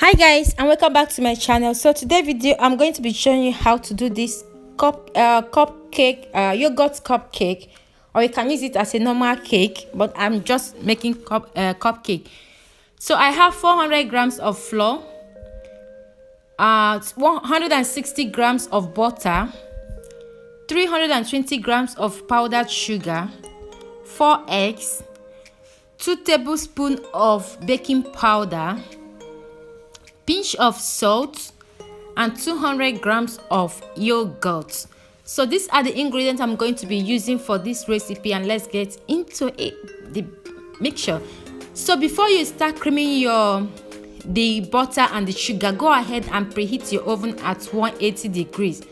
Hi guys, and welcome back to my channel. So today video I'm going to be showing you how to do this cupcake yogurt cupcake, or you can use it as a normal cake, but I'm just making cupcake. So I have 400 grams of flour, 160 grams of butter, 320 grams of powdered sugar, 4 eggs, 2 tablespoons of baking powder, pinch of salt, and 200 grams of yogurt. So these are the ingredients I'm going to be using for this recipe, and let's get into it, the mixture. So before you start creaming the butter and the sugar, go ahead and preheat your oven at 180 degrees.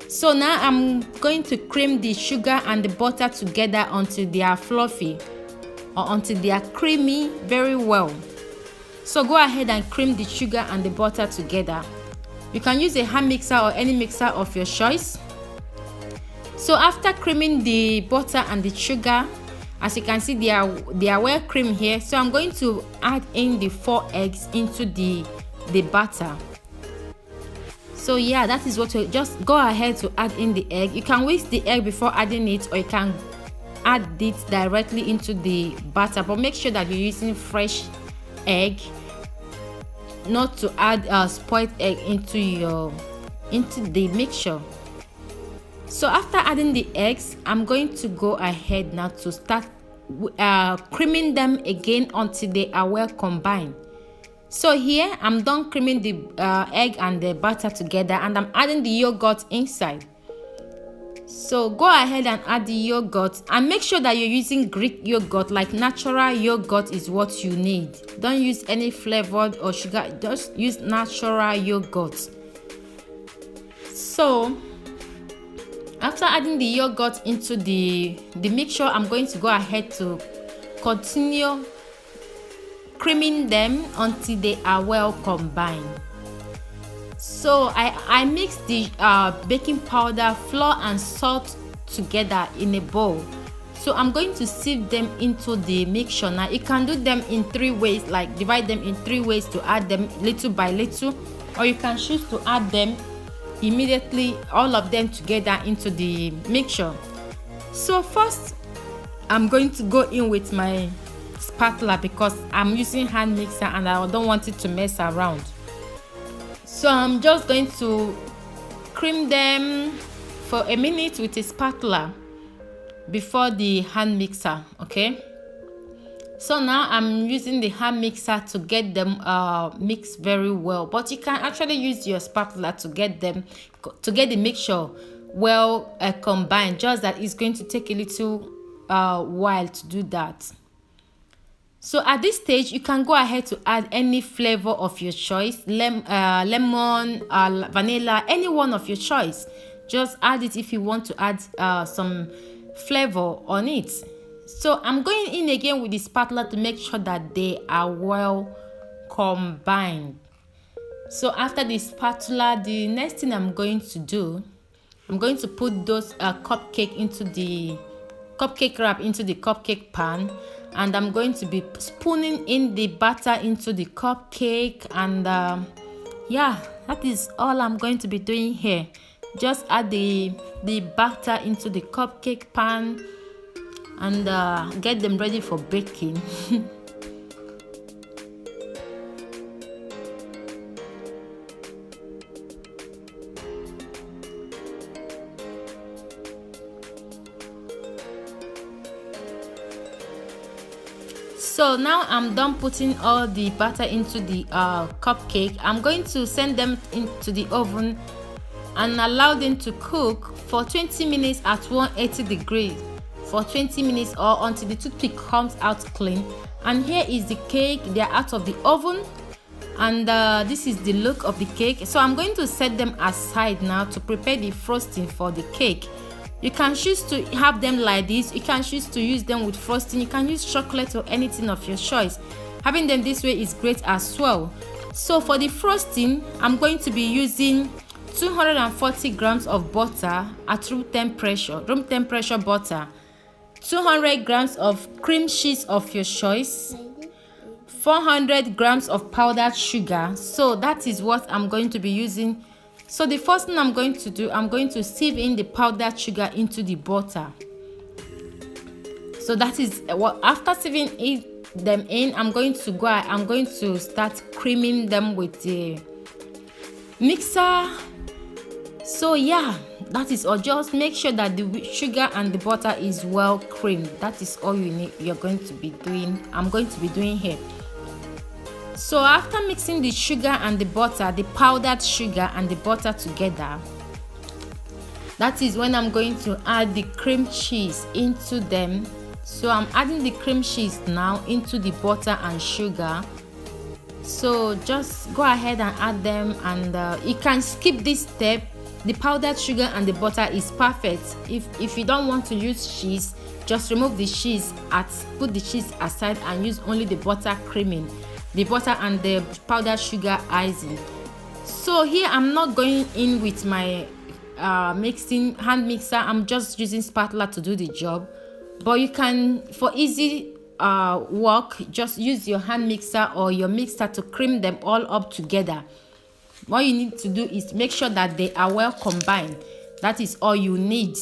So now I'm going to cream the sugar and the butter together until they are fluffy, or until they are creamy very well. So go ahead and cream the sugar and the butter together. You can use a hand mixer or any mixer of your choice. So after creaming the butter and the sugar, as you can see, they are well creamed here. So I'm going to add in the 4 eggs into the batter. So yeah, that is what you just go ahead to add in the egg. You can whisk the egg before adding it, or you can add it directly into the batter, but make sure that you're using fresh egg, not to add spoiled egg into the mixture. So after adding the eggs, I'm going to go ahead now to start creaming them again until they are well combined. So here I'm done creaming the egg and the butter together, and I'm adding the yogurt inside. So go ahead and add the yogurt, and make sure that you're using Greek yogurt, like natural yogurt is what you need. Don't use any flavored or sugar, just use natural yogurt. So after adding the yogurt into the mixture, I'm going to go ahead to continue creaming them until they are well combined. So I mix the baking powder, flour, and salt together in a bowl. So I'm going to sieve them into the mixture. Now you can do them in 3 ways, like divide them in 3 ways to add them little by little, or you can choose to add them immediately, all of them together into the mixture. So first I'm going to go in with my spatula because I'm using hand mixer and I don't want it to mess around. So I'm just going to cream them for a minute with a spatula before the hand mixer. Okay, so now I'm using the hand mixer to get them mixed very well, but you can actually use your spatula to get the mixture well combined, just that it's going to take a little while to do that. So at this stage, you can go ahead to add any flavor of your choice, lemon, vanilla, any one of your choice. Just add it if you want to add some flavor on it. So I'm going in again with the spatula to make sure that they are well combined. So after the spatula, the next thing I'm going to do, I'm going to put those cupcake into the cupcake wrap into the cupcake pan, and I'm going to be spooning in the batter into the cupcake, and yeah, that is all I'm going to be doing here. Just add the batter into the cupcake pan and get them ready for baking. So now I'm done putting all the batter into the cupcake. I'm going to send them into the oven and allow them to cook for 20 minutes at 180 degrees for 20 minutes, or until the toothpick comes out clean. And here is the cake. They are out of the oven, and this is the look of the cake. So I'm going to set them aside now to prepare the frosting for the cake. You can choose to have them like this. You can choose to use them with frosting. You can use chocolate or anything of your choice. Having them this way is great as well. So for the frosting, I'm going to be using 240 grams of butter at room temperature butter, 200 grams of cream cheese of your choice, 400 grams of powdered sugar. So that is what I'm going to be using. So the first thing I'm going to do, I'm going to sieve in the powdered sugar into the butter. So that is what, after sieving them in, I'm going to start creaming them with the mixer. So yeah, that is all. Just make sure that the sugar and the butter is well creamed. That is all you need. You're going to be doing. I'm going to be doing here. So after mixing the sugar and the butter, the powdered sugar and the butter together, that is when I'm going to add the cream cheese into them. So I'm adding the cream cheese now into the butter and sugar. So just go ahead and add them, and you can skip this step. The powdered sugar and the butter is perfect. If you don't want to use cheese, just remove the cheese, put the cheese aside and use only the butter creaming, the butter and the powdered sugar icing. So here I'm not going in with my hand mixer. I'm just using spatula to do the job. But you can, for easy work, just use your hand mixer or your mixer to cream them all up together. What you need to do is make sure that they are well combined. That is all you need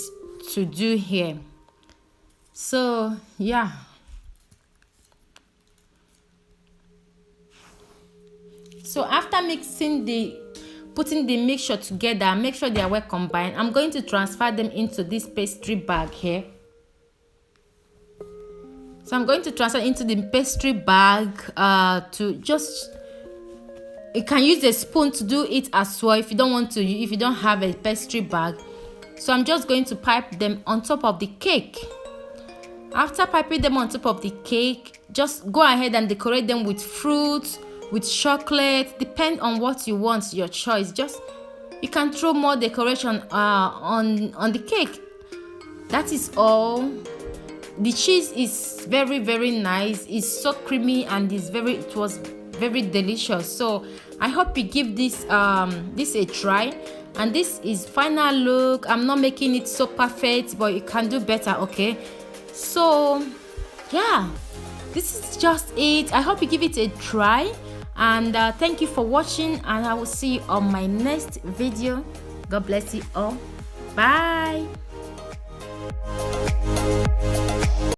to do here. So yeah. So after putting the mixture together, make sure they are well combined. I'm going to transfer them into this pastry bag here. So I'm going to transfer into the pastry bag you can use a spoon to do it as well if you don't have a pastry bag. So I'm just going to pipe them on top of the cake. After piping them on top of the cake, just go ahead and decorate them with fruits, with chocolate, depend on what you want, your choice. Just you can throw more decoration on the cake. That is all. The cheese is very, very nice. It's so creamy and it was very delicious. So I hope you give this a try. And this is final look. I'm not making it so perfect, but you can do better, okay? So yeah, this is just it. I hope you give it a try, and thank you for watching, and I will see you on my next video. God bless you all. Bye.